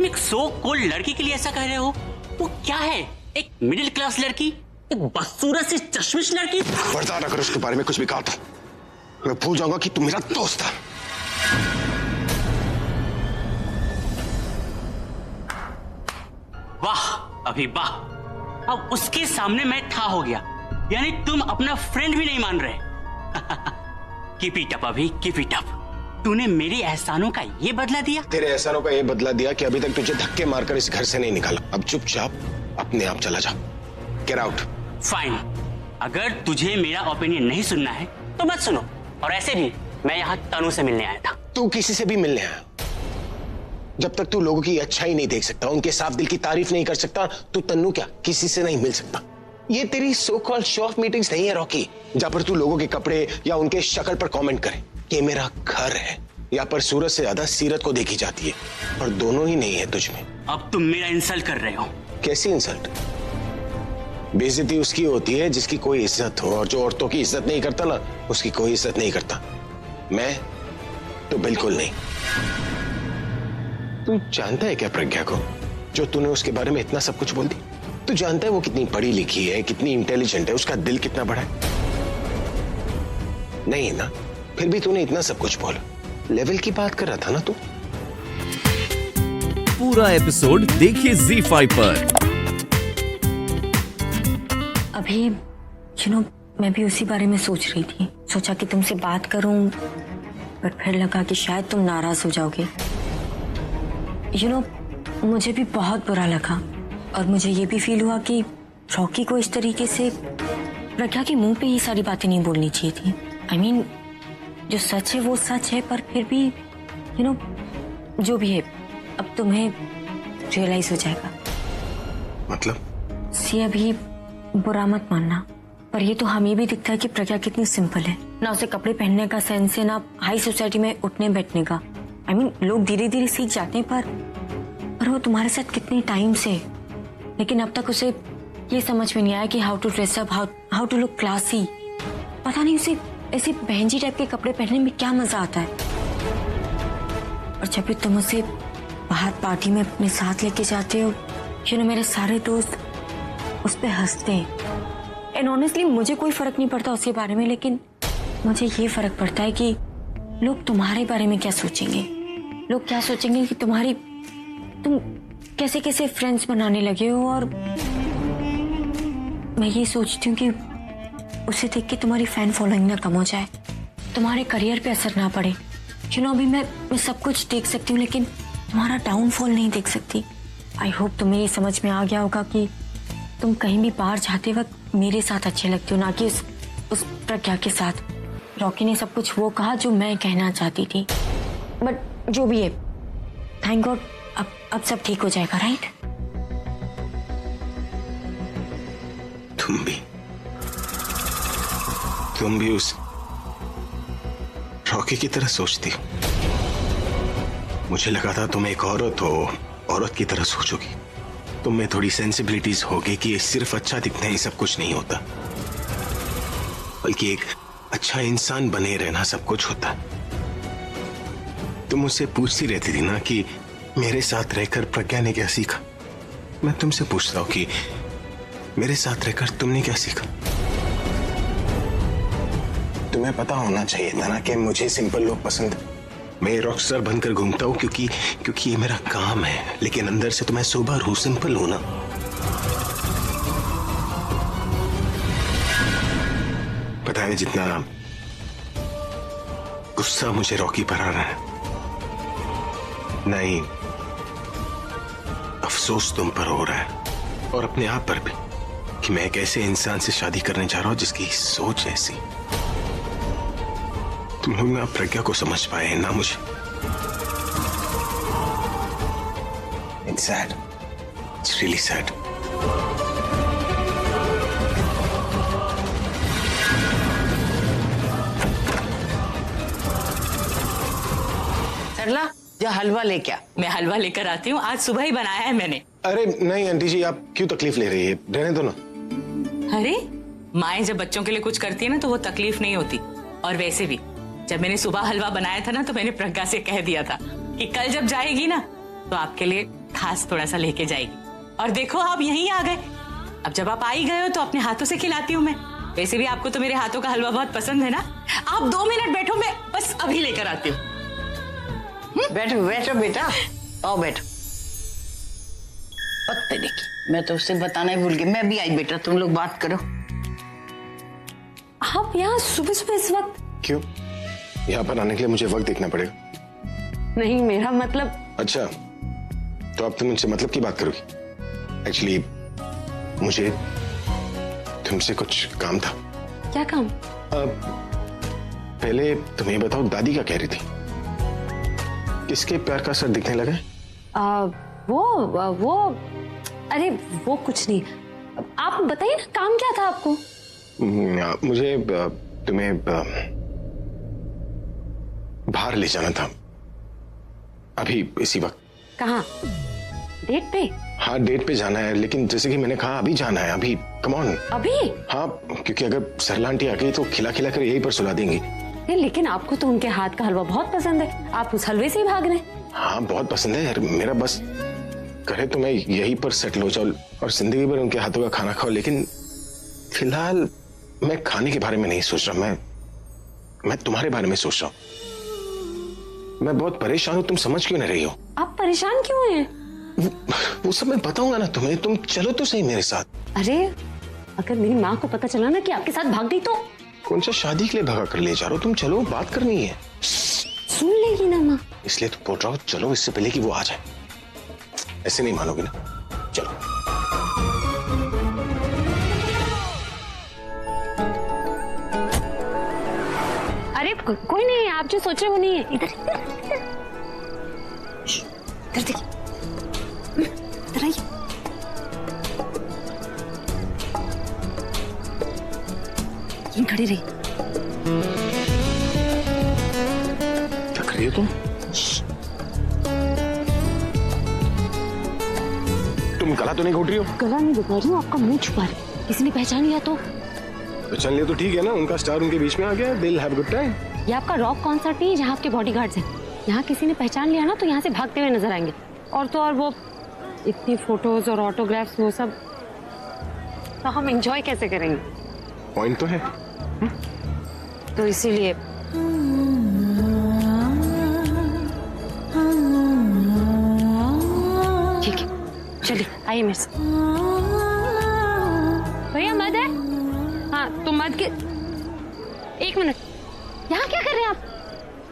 तुम एक so cold लड़की के लिए ऐसा कह रहे हो? वो क्या है, एक मिडिल क्लास लड़की, एक बदसूरत सी चश्मिश लड़की। खबरदार अगर उसके बारे में कुछ भी कहा तो मैं भूल जाऊंगा कि तुम मेरा दोस्त था। वाह अभी वाह, अब उसके सामने मैं था हो गया, यानी तुम अपना फ्रेंड भी नहीं मान रहे। कीप इट अप अभी, कीप इट अप। तूने मेरे एहसानों का ये बदला दिया? तेरे एहसानों का ये बदला दिया कि अभी तक तुझे धक्के मारकर इस घर से नहीं निकाला। अब चुपचाप अपने आप चला जा। Get out. फाइन, अगर तुझे मेरा ओपिनियन नहीं सुनना है तो मत सुनो। और ऐसे भी मैं यहाँ तनु से मिलने आया था। तू किसी से भी मिलने आया? जब तक तू लोगों की अच्छाई नहीं देख सकता, उनके साफ दिल की तारीफ नहीं कर सकता, तू तन्नू क्या किसी से नहीं मिल सकता। ये तेरी so called show off meetings नहीं है रॉकी, जहां पर तू लोगों के कपड़े या उनके शक्ल पर कमेंट करे। ये मेरा घर है, यहाँ पर सूरत से ज्यादा सीरत को देखी जाती है, और दोनों ही नहीं है तुझ में। अब तुम मेरा इंसल्ट कर रहे हो। कैसी इंसल्ट? बेइज्जती उसकी होती है जिसकी कोई इज्जत हो, और जो औरतों की इज्जत नहीं करता ना, उसकी कोई इज्जत नहीं करता। मैं तो बिल्कुल नहीं। तू जानता है क्या प्रज्ञा को, जो तूने उसके बारे में इतना सब कुछ बोल दी? तू जानता है वो कितनी पढ़ी लिखी है, कितनी इंटेलिजेंट है, उसका दिल कितना बड़ा है? नहीं ना, फिर भी तूने इतना सब कुछ बोला। लेवल की बात कर रहा था ना तू। पूरा एपिसोड देखिए ZEE5 पर। अभी मैं भी उसी बारे में सोच रही थी। सोचा कि तुमसे बात करूं, पर फिर लगा कि शायद तुम नाराज हो जाओगे। मुझे भी बहुत बुरा लगा, और मुझे ये भी फील हुआ कि रॉकी को इस तरीके से प्रज्ञा के मुंह पे ये सारी बातें नहीं बोलनी चाहिए थी। I mean, जो सच है वो सच है, पर फिर भी जो भी है अब तुम्हें रियलाइज हो जाएगा। मतलब? सी अभी बुरा मत मानना, पर ये तो हमें भी दिखता है कि प्रज्ञा कितनी सिंपल है। ना उसे कपड़े पहनने का सेंस है, ना हाई सोसाइटी में उठने बैठने का। I mean, लोग धीरे धीरे सीख जाते हैं, पर वो तुम्हारे साथ कितने टाइम से, लेकिन अब तक उसे ये समझ में नहीं आया कि how to dress up, how to look classy. पता नहीं उसे ऐसे बहनजी टाइप के कपड़े पहनने में क्या मजा आता है। और जब भी तुम उसे बाहर पार्टी में अपने साथ लेके जाते हो, मेरे सारे दोस्त उस पर हंसते हैं। एंड ऑनेस्टली मुझे कोई फर्क नहीं पड़ता उसके बारे में, लेकिन मुझे ये फर्क पड़ता है कि लोग तुम्हारे बारे में क्या सोचेंगे। लोग क्या सोचेंगे कि तुम कैसे कैसे फ्रेंड्स बनाने लगे हो। और मैं ये सोचती हूँ कि उसे देख के तुम्हारी फैन फॉलोइंग ना कम हो जाए, तुम्हारे करियर पे असर ना पड़े। अभी मैं सब कुछ देख सकती हूँ, लेकिन तुम्हारा डाउनफॉल नहीं देख सकती। आई होप तुम्हें ये समझ में आ गया होगा कि तुम कहीं भी बाहर जाते वक्त मेरे साथ अच्छे लगते हो, ना कि उस प्रज्ञा के साथ। रॉकी ने सब कुछ वो कहा जो मैं कहना चाहती थी, बट जो भी है, थैंक गॉड अब सब ठीक हो जाएगा, राइट? तुम भी उस रॉकी की तरह सब मुझे लगा था तुम एक औरत हो, औरत की तरह सोचोगी। तुम में थोड़ी सेंसिबिलिटीज होगी कि सिर्फ अच्छा दिखना ही सब कुछ नहीं होता, बल्कि एक अच्छा इंसान बने रहना सब कुछ होता। तुम मुझसे पूछती रहती थी ना कि मेरे साथ रहकर प्रज्ञा ने क्या सीखा। मैं तुमसे पूछता हूं कि मेरे साथ रहकर तुमने क्या सीखा। तुम्हें पता होना चाहिए था ना कि मुझे सिंपल लोग पसंद है। मैं रॉकस्टार बनकर घूमता हूं क्योंकि ये मेरा काम है, लेकिन अंदर से तो मैं सोबर हूं, सिंपल हूं ना। पता है जितना गुस्सा मुझे रॉकी पर आ रहा है, नहीं अफसोस तुम पर हो रहा है, और अपने आप पर भी, कि मैं एक ऐसे इंसान से शादी करने जा रहा हूं जिसकी सोच ऐसी। तुम लोग ना प्रज्ञा को समझ पाए ना मुझे। It's sad. It's really sad. सरला जा हलवा लेके आ। मैं हलवा लेकर आती हूँ, आज सुबह ही बनाया है मैंने। अरे नहीं आंटी जी, आप क्यों तकलीफ ले रही है, रहने दो ना। अरे माएं जब बच्चों के लिए कुछ करती है ना तो वो तकलीफ नहीं होती। और वैसे भी जब मैंने सुबह हलवा बनाया था ना तो मैंने प्रज्ञा से कह दिया था कि कल जब जाएगी ना तो आपके लिए खास थोड़ा सा लेके जाएगी। और देखो आप यहीं आ गए। अब जब आप आ ही गए हो तो अपने हाथों से खिलाती हूँ मैं। वैसे भी आपको तो मेरे हाथों का हलवा बहुत पसंद है ना। आप 2 मिनट बैठो, मैं बस अभी लेकर आती हूँ। बैठो बैठो बेटा, आओ बैठो। पत्ते देखी, मैं तो उससे बताना ही भूल गई। मैं भी आई बेटा, तुम लोग बात करो। आप यहाँ सुबह सुबह इस वक्त? क्यों? यहाँ पर आने के लिए मुझे वक्त देखना पड़ेगा? नहीं, मेरा मतलब। अच्छा, तो अब तुम मुझसे मतलब की बात करोगी? एक्चुअली मुझे तुमसे कुछ काम था। क्या काम? पहले तुम ये बताओ, दादी क्या कह रही थी? किसके प्यार का असर दिखने लगा है? वो अरे वो कुछ नहीं। आप बताइए ना, काम क्या था आपको? मुझे तुम्हें बाहर ले जाना था अभी इसी वक्त। कहाँ? डेट पे? हाँ, डेट पे जाना है, लेकिन जैसे कि मैंने कहा अभी जाना है, अभी। Come on. अभी? हाँ, क्योंकि अगर सरला आंटी आ गई तो खिला खिला कर यहीं पर सुला देंगी। लेकिन आपको तो उनके हाथ का हलवा बहुत पसंद है, आप उस हलवे से ही भाग रहे हैं। हाँ, बहुत पसंद है यार, मेरा बस करे तो मैं यहीं पर सेटल हो जाऊं और जिंदगी भर उनके हाथों का खाना खाओ। लेकिन फिलहाल मैं खाने के बारे में नहीं सोच रहा, मैं तुम्हारे बारे में सोच रहा हूँ। मैं बहुत परेशान हूँ, तुम समझ क्यों नहीं रही हो? आप परेशान क्यों हैं? वो सब मैं बताऊंगा ना तुम्हें, तुम चलो तो सही मेरे साथ। अरे अगर मेरी माँ को पता चला ना कि आपके साथ भाग गई तो? कौन सा शादी के लिए भगा कर ले जा रहे हो? तुम चलो, बात करनी है। सुन लेगी ना माँ। इसलिए तो बोल रहा हूँ, चलो इससे पहले कि वो आ जाए। ऐसे नहीं मानोगे ना? चलो। अरे कोई नहीं, आप जो सोच रहे हो वो नहीं है। इधर देखिए, इधर आइए। यहीं खड़ी रही। क्या कर रही हो तुम? तुम गला तो नहीं घोट रही हो? गला नहीं घोट रही हूँ, आपका मुंह छुपा रही। किसी ने पहचान लिया तो? पहचान लिया तो ठीक है ना, उनका स्टार उनके बीच में आ गया, दिल हैव गुड टाइम। ये आपका रॉक कॉन्सर्ट नहीं है जहाँ आपके बॉडीगार्ड्स हैं। यहाँ किसी ने पहचान लिया ना तो यहाँ से भागते हुए नजर आएंगे। और तो और वो इतनी फोटोज और ऑटोग्राफ्स, वो सब तो हम एंजॉय कैसे करेंगे? पॉइंट तो है। तो इसीलिए ठीक है, चलिए आइए मेरे साथ। भैया मध है? हाँ तो मध के 1 मिनट। यहाँ क्या कर रहे हैं आप?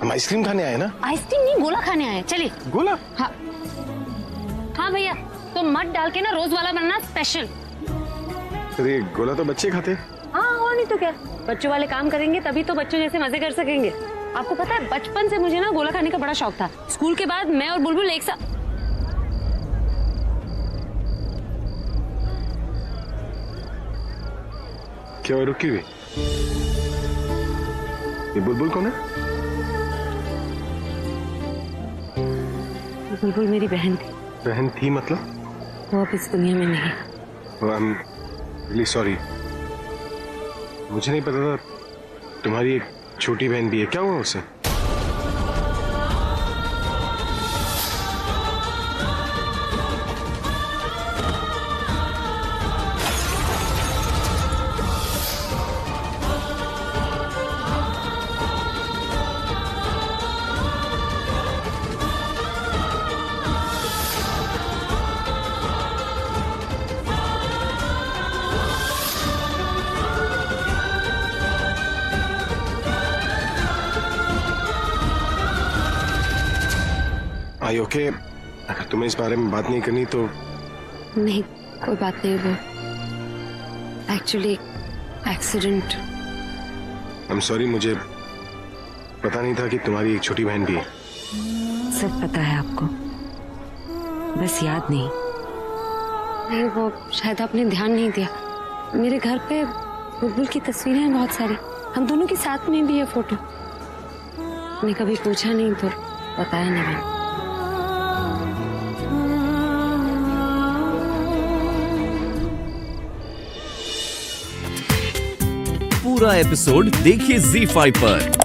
हम आइसक्रीम खाने आए ना। आइसक्रीम नहीं, गोला खाने आए। चलिए। गोला? हाँ हाँ भैया, तो मध डाल के ना रोज वाला बनना स्पेशल। अरे गोला तो बच्चे खाते। हाँ और नहीं तो क्या, बच्चों वाले काम करेंगे तभी तो बच्चों जैसे मजे कर सकेंगे। आपको पता है बचपन से मुझे ना गोला खाने का बड़ा शौक था। स्कूल के बाद मैं और बुलबुल एक साथ। क्या हुआ, रुकी हुई? ये बुलबुल कौन है? बुलबुल मेरी बहन थी। बहन थी मतलब? वो अब इस दुनिया में नहीं। आई एम रियली सॉरी, मुझे नहीं पता था तुम्हारी एक छोटी बहन भी है। क्या हुआ उसे? आई ओके, अगर तुम्हें इस बारे में बात नहीं करनी तो। नहीं कोई बात नहीं, वो actually accident. I am sorry, मुझे पता नहीं था कि तुम्हारी एक छोटी बहन भी है। सब पता है आपको, बस याद नहीं। नहीं वो शायद आपने ध्यान नहीं दिया। मेरे घर पे बुलबुल की तस्वीरें हैं बहुत सारी, हम दोनों के साथ में भी है फोटो। मैंने कभी पूछा नहीं तो बताया नहीं मैंने। पूरा एपिसोड देखिए ZEE5 पर।